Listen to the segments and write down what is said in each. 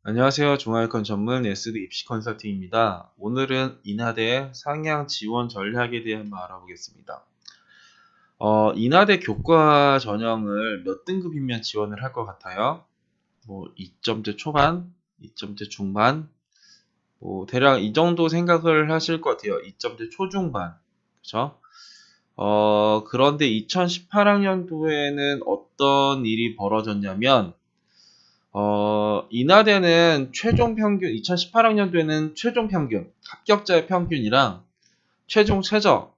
안녕하세요. 중화여건 전문 SD 입시 컨설팅입니다. 오늘은 인하대 상향 지원 전략에 대해 한번 알아보겠습니다. 인하대 교과 전형을 몇 등급이면 지원을 할 것 같아요? 2점대 초반, 2점대 중반, 대략 이 정도 생각을 하실 것 같아요. 2점대 초중반. 그죠? 그런데 2018학년도에는 어떤 일이 벌어졌냐면, 인하대는 최종 평균, 2018학년도에는 최종 평균, 합격자의 평균이랑 최종 최저,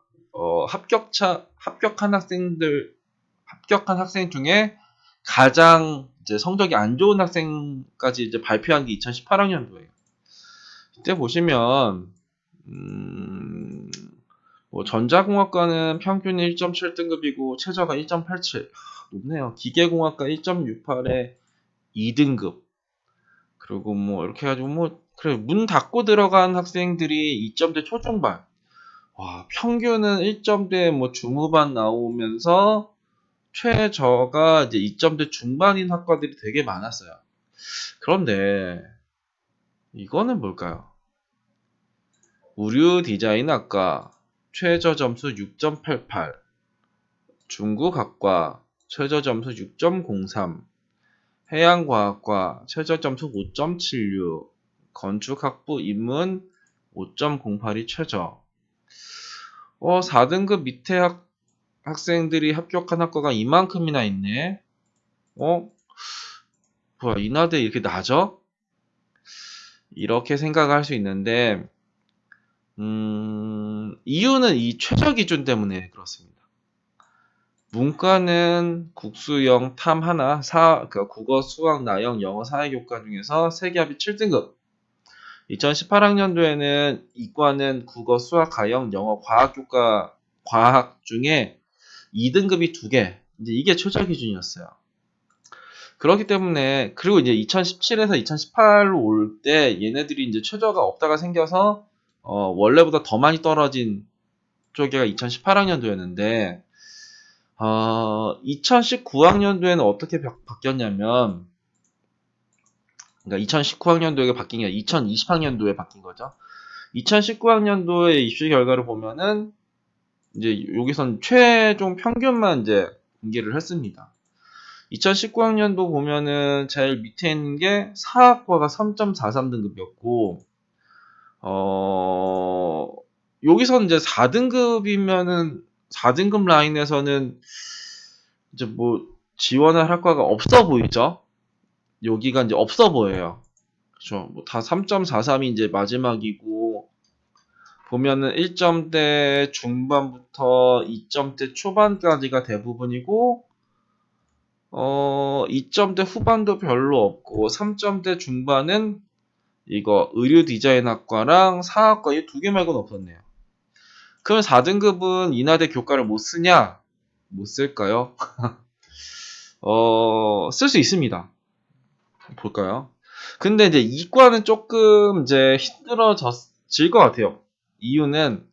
합격한 학생 중에 가장 이제 성적이 안 좋은 학생까지 이제 발표한 게 2018학년도예요. 이때 보시면, 전자공학과는 평균이 1.7등급이고 최저가 1.87. 높네요. 기계공학과 1.68에 2등급. 그리고 이렇게 해가지고 그래, 문 닫고 들어간 학생들이 2점대 초중반. 와, 평균은 1점대 중후반 나오면서 최저가 이제 2점대 중반인 학과들이 되게 많았어요. 그런데 이거는 뭘까요? 의류 디자인학과 최저 점수 6.88, 중국학과 최저 점수 6.03, 해양과학과 최저 점수 5.76, 건축학부 인문 5.08이 최저. 4등급 밑에 학생들이 합격한 학과가 이만큼이나 있네. 뭐야, 인하대 이렇게 낮아? 이렇게 생각을 할 수 있는데, 이유는 이 최저 기준 때문에 그렇습니다. 문과는 국수영 탐 하나, 그러니까 국어, 수학, 나영, 영어, 사회교과 중에서 세계합이 7등급. 2018학년도에는 이과는 국어, 수학, 가영, 영어, 과학 중에 2등급이 2개. 이제 이게 최저 기준이었어요. 그렇기 때문에, 그리고 이제 2017에서 2018로 올 때 얘네들이 이제 최저가 없다가 생겨서, 원래보다 더 많이 떨어진 쪽이 2018학년도였는데, 2019학년도에는 어떻게 바뀌었냐면, 그러니까 2019학년도에 바뀐 게 아니라 2020학년도에 바뀐 거죠. 2019학년도의 입시 결과를 보면은 이제 여기선 최종 평균만 이제 공개를 했습니다. 2019학년도 보면은 제일 밑에 있는 게 사학과가 3.43등급이었고, 여기서 이제 4등급이면은 4등급 라인에서는 이제 지원을 할 학과가 없어 보이죠? 여기가 이제 없어 보여요. 그렇죠. 다 3.43이 이제 마지막이고, 보면은 1점대 중반부터 2점대 초반까지가 대부분이고, 2점대 후반도 별로 없고, 3점대 중반은 이거 의류 디자인학과랑 사학과 이 두 개 말고는 없었네요. 그럼 4등급은 인하대 교과를 못 쓰냐? 못 쓸까요? 쓸 수 있습니다. 볼까요? 근데 이제 이과는 조금 이제 힘들어질 것 같아요. 이유는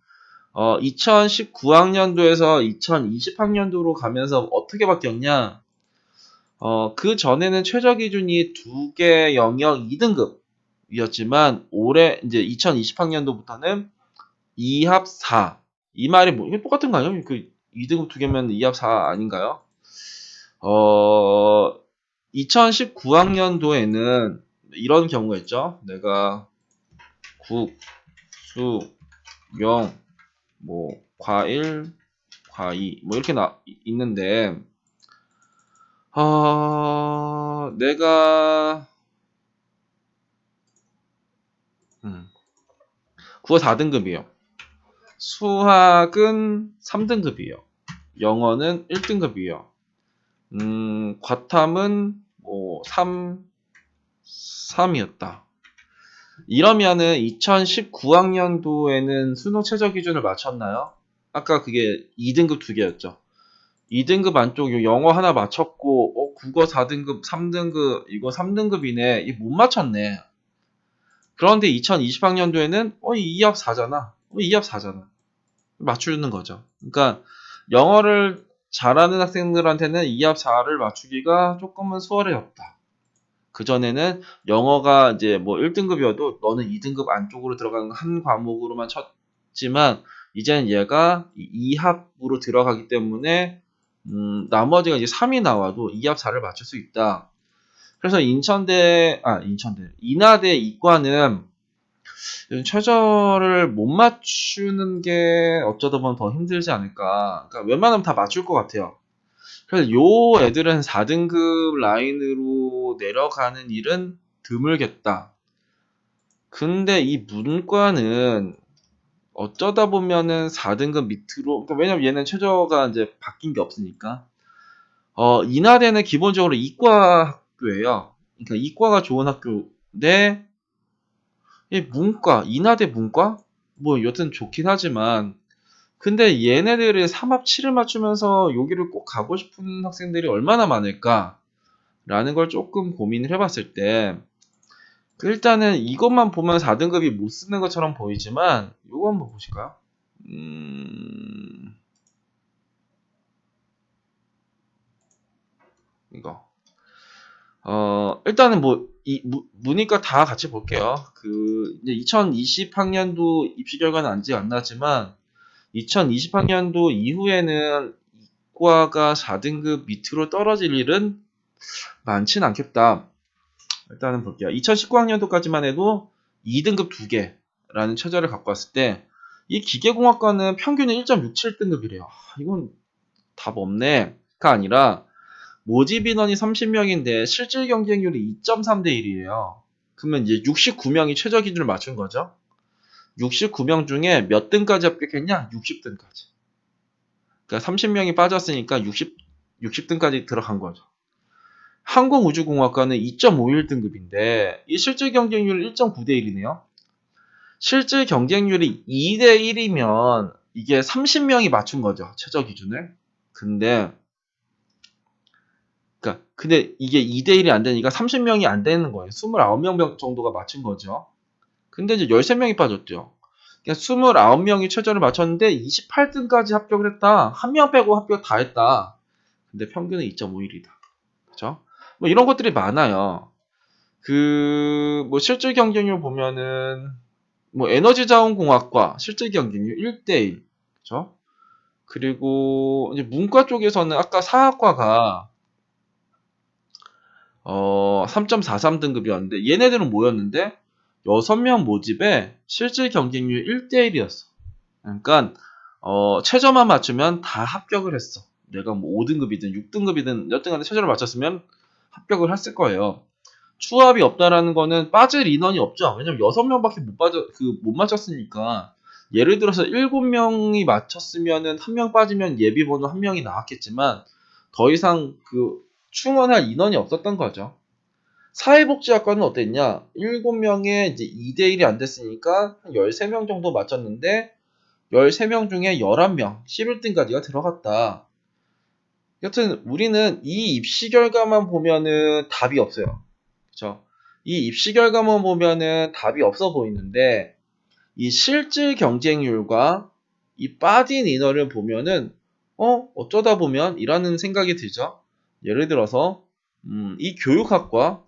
2019학년도에서 2020학년도로 가면서 어떻게 바뀌었냐? 그 전에는 최저 기준이 2개 영역 2등급이었지만 올해 이제 2020학년도부터는 2합 4. 이 말이 이게 똑같은 거 아니에요? 그 2등급 2개면 2합 4 아닌가요? 2019학년도에는 이런 경우가 있죠. 내가 국, 수, 영, 과일, 과이 이렇게 있는데 내가 국어 4등급이에요. 수학은 3등급이에요. 영어는 1등급이에요. 과탐은 3이었다. 이러면은 2019학년도에는 수능 최저 기준을 맞췄나요? 아까 그게 2등급 2개였죠. 2등급 안쪽 영어 하나 맞췄고 국어 4등급 3등급 이거 3등급이네. 이거 못 맞췄네. 그런데 2020학년도에는 이 2합 4잖아. 2합 4잖아. 맞추는 거죠. 그러니까 영어를 잘하는 학생들한테는 2합 4를 맞추기가 조금은 수월해졌다. 그전에는 영어가 이제 뭐 1등급이어도 너는 2등급 안쪽으로 들어가는 한 과목으로만 쳤지만 이제는 얘가 2합으로 들어가기 때문에 나머지가 이제 3이 나와도 2합 4를 맞출 수 있다. 그래서 인하대 이과는 최저를 못 맞추는 게 어쩌다 보면 더 힘들지 않을까. 그러니까 웬만하면 다 맞출 것 같아요. 그래서 요 애들은 4등급 라인으로 내려가는 일은 드물겠다. 근데 이 문과는 어쩌다 보면은 4등급 밑으로, 그러니까 왜냐면 얘는 최저가 이제 바뀐 게 없으니까. 인하대는 기본적으로 이과 학교예요. 그러니까 이과가 좋은 학교인데, 이 문과, 인하대 문과? 뭐 여튼 좋긴 하지만, 근데 얘네들이 3합 7을 맞추면서 여기를 꼭 가고 싶은 학생들이 얼마나 많을까? 라는 걸 조금 고민을 해봤을 때, 일단은 이것만 보면 4등급이 못 쓰는 것처럼 보이지만, 이거 한번 보실까요? 이거. 일단은 뭐, 문이과 다 같이 볼게요. 이제 2020학년도 입시 결과는 아직 안 나왔지만, 2020학년도 이후에는 이과가 4등급 밑으로 떨어질 일은 많진 않겠다. 일단은 볼게요. 2019학년도까지만 해도 2등급 2개라는 최저를 갖고 왔을 때, 이 기계공학과는 평균이 1.67등급이래요. 이건 답 없네.가 아니라, 모집 인원이 30명인데 실질 경쟁률이 2.3대 1이에요. 그러면 이제 69명이 최저 기준을 맞춘 거죠. 69명 중에 몇 등까지 합격했냐? 60등까지. 그러니까 30명이 빠졌으니까 60등까지 들어간 거죠. 항공우주공학과는 2.51등급인데 이 실질 경쟁률 1.9대 1이네요. 실질 경쟁률이 2대 1이면 이게 30명이 맞춘 거죠. 최저 기준을. 근데 이게 2대 1이 안 되니까 30명이 안 되는 거예요. 29명 정도가 맞춘 거죠. 근데 이제 13명이 빠졌죠. 그러니까 29명이 최저를 맞췄는데 28등까지 합격을 했다. 한 명 빼고 합격 다 했다. 근데 평균은 2.51이다. 그죠? 뭐 이런 것들이 많아요. 뭐 실질 경쟁률 보면은 뭐 에너지자원공학과 실질 경쟁률 1대1. 그죠? 그리고 이제 문과 쪽에서는 아까 사학과가 3.43등급이었는데 얘네들은 뭐였는데 6명 모집에 실질 경쟁률 1대1이었어. 그러니까 최저만 맞추면 다 합격을 했어. 내가 뭐 5등급이든 6등급이든 여튼간에 최저를 맞췄으면 합격을 했을 거예요. 추합이 없다라는 거는 빠질 인원이 없죠. 왜냐면 6명밖에 못 맞췄으니까. 예를 들어서 7명이 맞췄으면은 1명 빠지면 예비 번호 1명이 나왔겠지만 더 이상 충원할 인원이 없었던 거죠. 사회복지학과는 어땠냐? 7명에 이제 2대1이 안 됐으니까 한 13명 정도 맞췄는데 13명 중에 11명, 11등까지가 들어갔다. 여튼 우리는 이 입시 결과만 보면은 답이 없어요. 그쵸? 이 입시 결과만 보면은 답이 없어 보이는데 이 실질 경쟁률과 이 빠진 인원을 보면은 어쩌다 보면 이라는 생각이 들죠. 예를 들어서 이 교육학과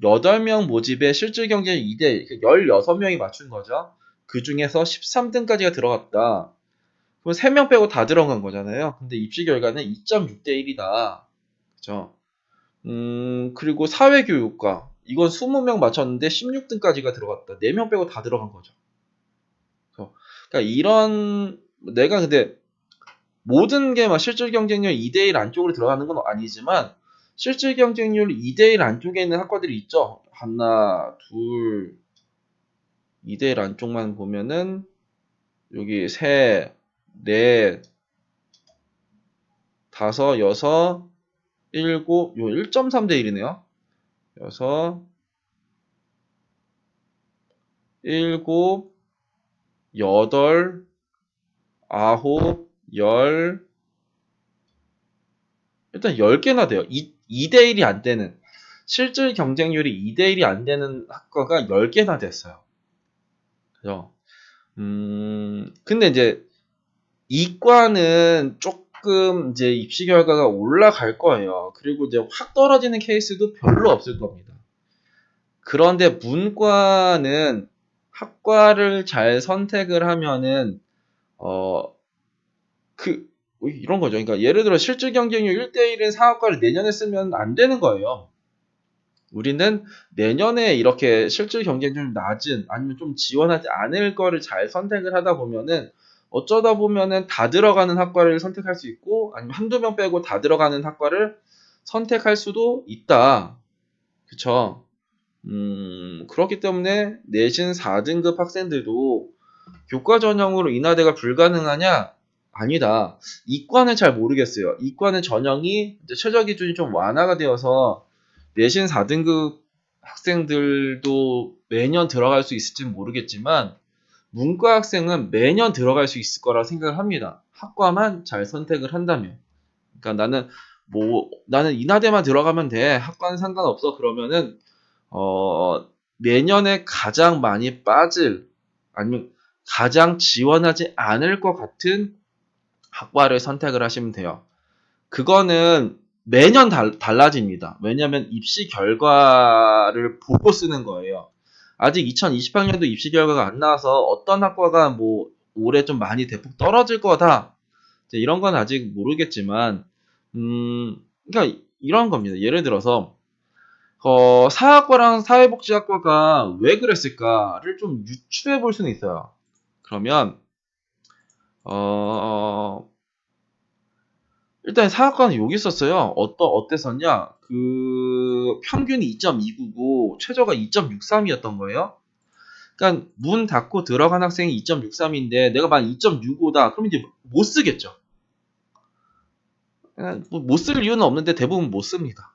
8명 모집에 실질 경쟁률 2대 16명이 맞춘 거죠. 그 중에서 13등까지가 들어갔다. 그럼 3명 빼고 다 들어간 거잖아요. 근데 입시 결과는 2.6대 1이다. 그죠? 그리고 사회교육과 이건 20명 맞췄는데 16등까지가 들어갔다. 4명 빼고 다 들어간 거죠. 그러니까 내가 근데 모든 게 막 실질 경쟁률 2대 1 안쪽으로 들어가는 건 아니지만 실질 경쟁률 2대 1 안쪽에 있는 학과들이 있죠. 하나, 둘, 2대 1 안쪽만 보면은 여기 셋, 넷, 다섯, 여섯, 일곱, 1.3대 1이네요. 여섯, 일곱, 여덟, 아홉, 열, 일단 10개나 돼요. 2대 1이 안 되는, 실질 경쟁률이 2대 1이 안 되는 학과가 10개나 됐어요. 그죠? 근데 이제 이과는 조금 이제 입시 결과가 올라갈 거예요. 그리고 이제 확 떨어지는 케이스도 별로 없을 겁니다. 그런데 문과는 학과를 잘 선택을 하면은 어 그 이런 거죠. 그러니까 예를 들어 실질 경쟁률 1대1인 사학과를 내년에 쓰면 안 되는 거예요. 우리는 내년에 이렇게 실질 경쟁률 낮은 아니면 좀 지원하지 않을 거를 잘 선택을 하다 보면은 어쩌다 보면은 다 들어가는 학과를 선택할 수 있고 아니면 한두 명 빼고 다 들어가는 학과를 선택할 수도 있다. 그쵸? 그렇기 때문에 내신 4등급 학생들도 교과 전형으로 인하대가 불가능하냐? 아니다. 이과는 잘 모르겠어요. 이과는 전형이 이제 최저 기준이 좀 완화가 되어서 내신 4등급 학생들도 매년 들어갈 수 있을지는 모르겠지만 문과 학생은 매년 들어갈 수 있을 거라 생각을 합니다. 학과만 잘 선택을 한다면. 그러니까 나는 인하대만 들어가면 돼. 학과는 상관없어. 그러면은 내년에 가장 많이 빠질 아니면 가장 지원하지 않을 것 같은 학과를 선택을 하시면 돼요. 그거는 매년 달라집니다. 왜냐하면 입시 결과를 보고 쓰는 거예요. 아직 2028년도 입시 결과가 안 나와서 어떤 학과가 뭐 올해 좀 많이 대폭 떨어질 거다. 이런 건 아직 모르겠지만, 그러니까 이런 겁니다. 예를 들어서 사학과랑 사회복지학과가 왜 그랬을까를 좀 유추해 볼 수는 있어요. 그러면 어, 일단 사학과는 여기 있었어요. 어땠었냐? 평균이 2.299, 최저가 2.63이었던 거예요. 그러니까 문 닫고 들어간 학생이 2.63인데 내가 만약 2.65다. 그럼 이제 못 쓰겠죠. 못 쓸 이유는 없는데 대부분 못 씁니다.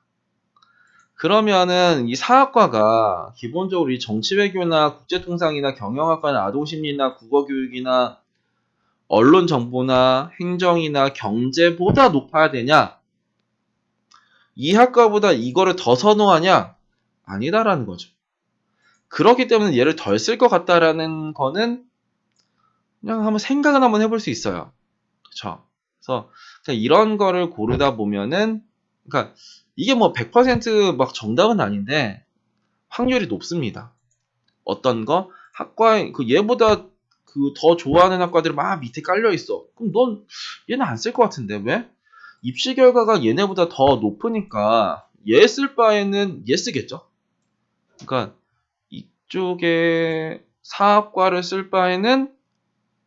그러면은 이 사학과가 기본적으로 이 정치외교나 국제통상이나 경영학과나 아동심리나 국어교육이나 언론정보나 행정이나 경제보다 높아야 되냐? 이 학과보다 이거를 더 선호하냐? 아니다라는 거죠. 그렇기 때문에 얘를 덜 쓸 것 같다라는 거는 그냥 한번 생각은 한번 해볼 수 있어요. 그쵸? 그래서 그냥 이런 거를 고르다 보면은, 그러니까 이게 뭐 100%막 정답은 아닌데 확률이 높습니다. 어떤 거? 얘보다 더 좋아하는 학과들이 막 밑에 깔려 있어. 그럼 넌 얘는 안 쓸 것 같은데 왜? 입시 결과가 얘네보다 더 높으니까 얘 쓸 바에는 얘 쓰겠죠. 그러니까 이쪽에 사학과를 쓸 바에는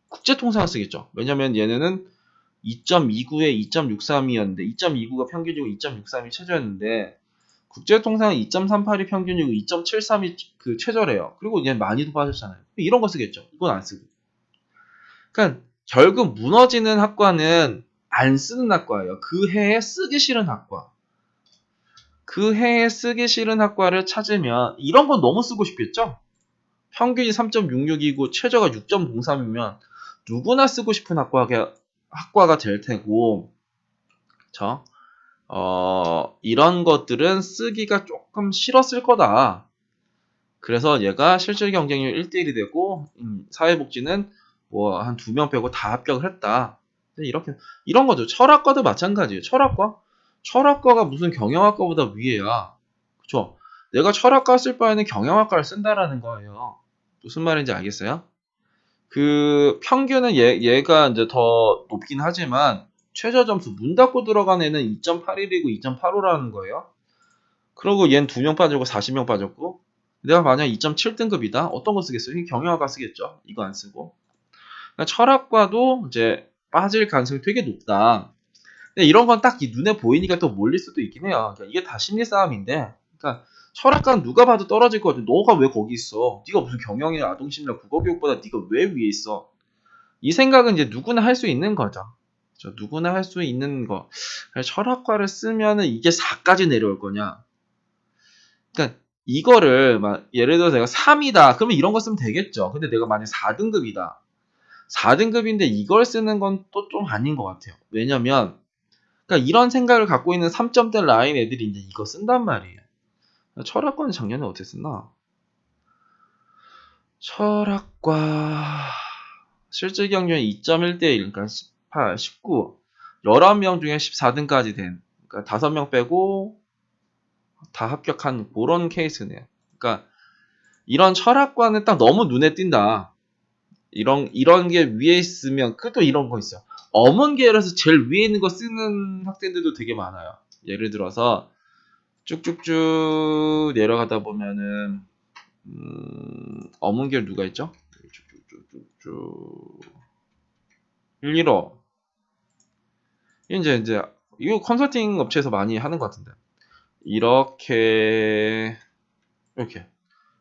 국제통상을 쓰겠죠. 왜냐면 얘네는 2.29에 2.63이었는데 2.29가 평균이고 2.63이 최저였는데 국제통상은 2.38이 평균이고 2.73이 그 최저래요. 그리고 얘는 많이도 빠졌잖아요. 이런 거 쓰겠죠. 이건 안 쓰고. 그러니까 결국 무너지는 학과는 안 쓰는 학과예요. 그 해에 쓰기 싫은 학과. 그 해에 쓰기 싫은 학과를 찾으면 이런 건 너무 쓰고 싶겠죠? 평균이 3.66이고 최저가 6.03이면 누구나 쓰고 싶은 학과가 될 테고, 그쵸? 이런 것들은 쓰기가 조금 싫었을 거다. 그래서 얘가 실질 경쟁률 1대1이 되고, 사회복지는 뭐 한 2명 빼고 다 합격을 했다. 이런 거죠. 철학과도 마찬가지예요. 철학과가 무슨 경영학과보다 위에야. 그쵸? 내가 철학과 쓸 바에는 경영학과를 쓴다라는 거예요. 무슨 말인지 알겠어요? 평균은 얘가 이제 더 높긴 하지만, 최저 점수, 문 닫고 들어간 애는 2.81이고 2.85라는 거예요. 그리고 얘는 2명 빠지고 40명 빠졌고, 내가 만약 2.7등급이다? 어떤 거 쓰겠어요? 경영학과 쓰겠죠. 이거 안 쓰고. 그러니까 철학과도 이제 빠질 가능성이 되게 높다. 근데 이런 건 딱 눈에 보이니까 또 몰릴 수도 있긴 해요. 그러니까 이게 다 심리 싸움인데, 그러니까 철학과는 누가 봐도 떨어질 것 같아. 너가 왜 거기 있어? 네가 무슨 경영이나 아동심리나 국어교육보다 네가 왜 위에 있어? 이 생각은 이제 누구나 할 수 있는 거죠. 누구나 할 수 있는 거. 철학과를 쓰면은 이게 4까지 내려올 거냐? 그러니까 이거를 예를 들어서 내가 3이다. 그러면 이런 거 쓰면 되겠죠. 근데 내가 만약 4등급이다. 4등급인데 이걸 쓰는 건 또 좀 아닌 것 같아요. 왜냐면 그러니까 이런 생각을 갖고 있는 3점대 라인 애들이 이제 이거 쓴단 말이에요. 철학과는 작년에 어떻게 썼나? 철학과 실질 경쟁 2.1대1, 그러니까 18, 19, 11명 중에 14등까지 그러니까 5명 빼고 다 합격한 그런 케이스네요. 그러니까 이런 철학과는 딱 너무 눈에 띈다. 이런 게 위에 있으면 그 또 이런 거 있어요. 어문 계열에서 제일 위에 있는 거 쓰는 학생들도 되게 많아요. 예를 들어서 쭉쭉쭉 내려가다 보면은 어문 계열 누가 있죠? 쭉쭉쭉쭉쭉 115. 이제 이거 컨설팅 업체에서 많이 하는 것 같은데. 이렇게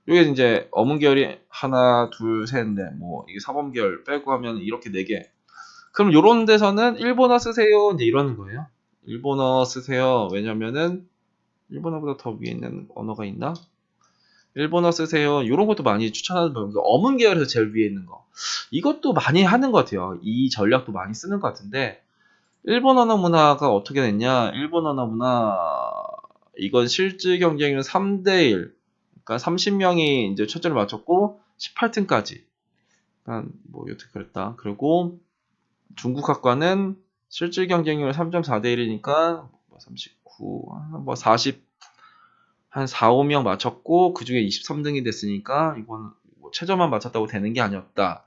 이게 이제 어문 계열이 하나, 둘, 셋, 넷, 뭐 이게 사범 계열 빼고 하면 이렇게 4개. 그럼 요런 데서는 일본어 쓰세요 이제 이러는 거예요. 일본어 쓰세요. 왜냐면은 일본어보다 더 위에 있는 언어가 있나? 일본어 쓰세요. 요런 것도 많이 추천하는 거예요. 어문 계열에서 제일 위에 있는 거. 이것도 많이 하는 것 같아요. 이 전략도 많이 쓰는 것 같은데 일본 언어 문화가 어떻게 됐냐? 일본 언어 문화 이건 실질 경쟁률 3대 1. 그러니까 30명이 이제 초점을 맞췄고 18등까지. 뭐 여튼 그랬다. 그리고 중국 학과는 실질 경쟁률 3.4대 1이니까 39, 뭐 40, 한 4, 5명 맞췄고 그 중에 23등이 됐으니까 이건 뭐 최저만 맞췄다고 되는 게 아니었다.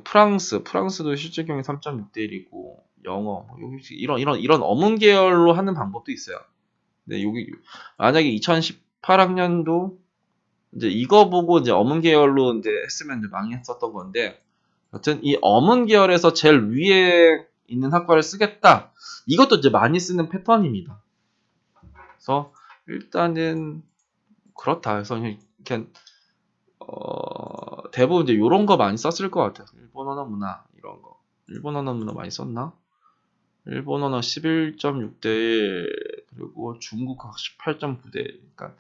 프랑스도 실질 경쟁 3.6대 1이고 영어 뭐 이런 어문 계열로 하는 방법도 있어요. 근데 여기 만약에 2018학년도 이제 이거 보고 이제 어문 계열로 이제 했으면 이제 망했었던 건데, 여튼 이 어문 계열에서 제일 위에 있는 학과를 쓰겠다. 이것도 이제 많이 쓰는 패턴입니다. 그래서 일단은 그렇다. 그래서 그냥 대부분 이제 이런 거 많이 썼을 것 같아요. 일본 언어 문화 이런 거. 일본 언어 문화 많이 썼나? 일본 언어 11.6대 1 그리고 중국학 18.9대 1. 그러니까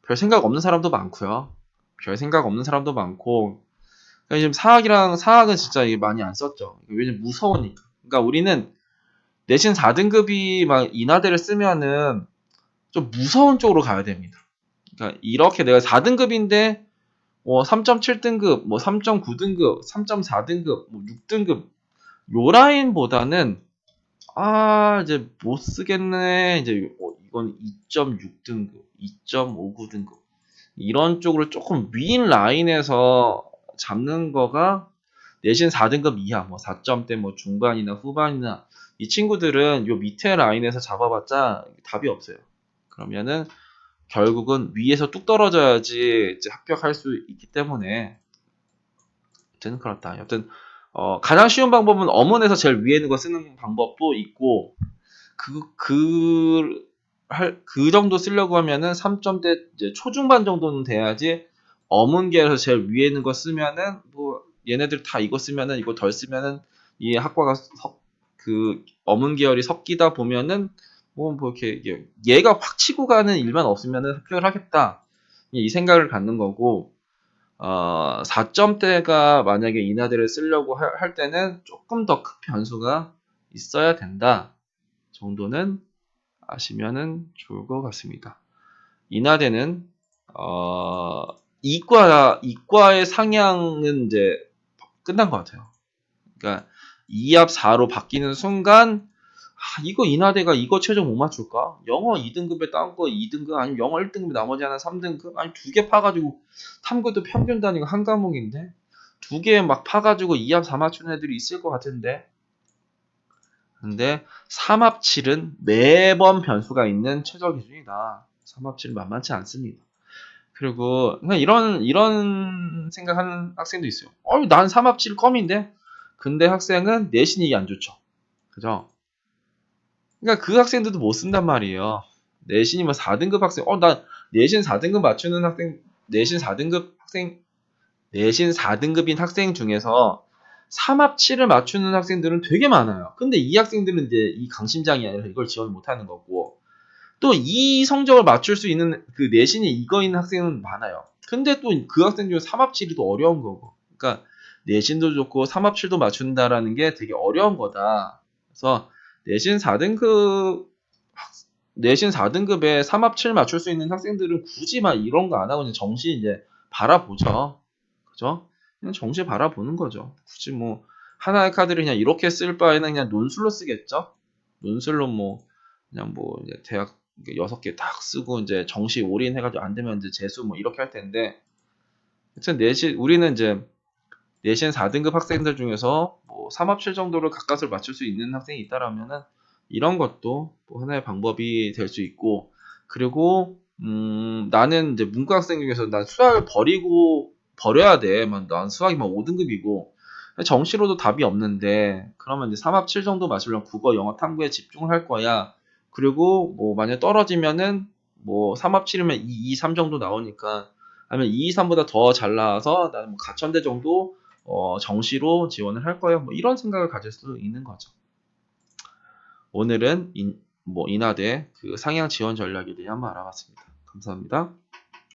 별 생각 없는 사람도 많고요. 별 생각 없는 사람도 많고. 그러니까 지금 사학은 진짜 이게 많이 안 썼죠. 왜냐면 무서우니까. 그러니까 우리는 내신 4등급이 막 인하대를 쓰면은 좀 무서운 쪽으로 가야 됩니다. 그러니까 이렇게 내가 4등급인데 뭐 3.7등급, 뭐 3.9등급, 3.4등급, 뭐 6등급 요 라인보다는 이제 못 쓰겠네. 이제 이건 2.6등급, 2.59등급 이런 쪽으로 조금 윈 라인에서 잡는 거가 내신 4등급 이하, 뭐 4점대 뭐 중반이나 후반이나 이 친구들은 요 밑에 라인에서 잡아봤자 답이 없어요. 그러면은 결국은 위에서 뚝 떨어져야지 이제 합격할 수 있기 때문에 여튼 그렇다. 여튼 가장 쉬운 방법은 어문에서 제일 위에 있는 거 쓰는 방법도 있고 그 정도 쓰려고 하면은 3점대 이제 초중반 정도는 돼야지 어문 계열에서 제일 위에 있는 거 쓰면은 뭐 얘네들 다 이거 쓰면은 이거 덜 쓰면은 이 학과가 그 어문 계열이 섞이다 보면은 뭐 이렇게 얘가 확 치고 가는 일만 없으면은 합격을 하겠다 이 생각을 갖는 거고 4점대가 만약에 인하대를 쓰려고 할 때는 조금 더 큰 변수가 있어야 된다 정도는 아시면은 좋을 것 같습니다. 인하대는 이과의 상향은 이제 끝난 것 같아요. 그러니까 2합 4로 바뀌는 순간 이거 인하대가 이거 최종 못 맞출까? 영어 2등급에 딴 거 2등급 아니면 영어 1등급에 나머지 하나 3등급 아니 2개 파가지고 탐구도 평균 단위가 한 과목인데 2개 막 파가지고 2합 4 맞추는 애들이 있을 것 같은데 근데 3합7은 매번 변수가 있는 최저 기준이다. 3합7은 만만치 않습니다. 그리고 그냥 이런 생각하는 학생도 있어요. 난 3합7 껌인데 근데 학생은 내신이 안 좋죠. 그죠? 그러니까 그 학생들도 못 쓴단 말이에요. 내신이 뭐 4등급 학생, 나 내신 4등급 맞추는 학생, 내신 4등급인 학생 중에서 3합7을 맞추는 학생들은 되게 많아요. 근데 이 학생들은 이제 이 강심장이 아니라 이걸 지원 못하는 거고, 또 이 성적을 맞출 수 있는 그 내신이 이거 있는 학생은 많아요. 근데 또 그 학생 중에 3합7이 또 어려운 거고. 그러니까 내신도 좋고 3합7도 맞춘다라는 게 되게 어려운 거다. 그래서 내신 4등급 내신 4등급에 3합7 맞출 수 있는 학생들은 굳이 막 이런 거 안 하고 정시 이제 바라보죠. 그죠? 그냥 정시 바라보는 거죠. 굳이 뭐 하나의 카드를 그냥 이렇게 쓸 바에는 그냥 논술로 쓰겠죠. 논술로 뭐 그냥 뭐 대학 6개 딱 쓰고 이제 정시 올인해가지고 안 되면 이제 재수 뭐 이렇게 할 텐데 하여튼 우리는 이제 내신 4등급 학생들 중에서 뭐 3합7 정도를 가까스로 맞출 수 있는 학생이 있다라면은 이런 것도 뭐 하나의 방법이 될 수 있고, 그리고 나는 이제 문과 학생 중에서 난 수학을 버려야 돼. 난 수학이 막 5등급이고 정시로도 답이 없는데, 그러면 이제 3합7 정도 맞으려면 국어, 영어, 탐구에 집중을 할 거야. 그리고 뭐 만약 떨어지면은 뭐 3합7이면 2, 2, 3 정도 나오니까, 아니면 2, 2, 3보다 더 잘 나와서 나는 뭐 가천대 정도 정시로 지원을 할 거예요. 뭐 이런 생각을 가질 수 있는 거죠. 오늘은 인하대 그 상향 지원 전략에 대해 한번 알아봤습니다. 감사합니다.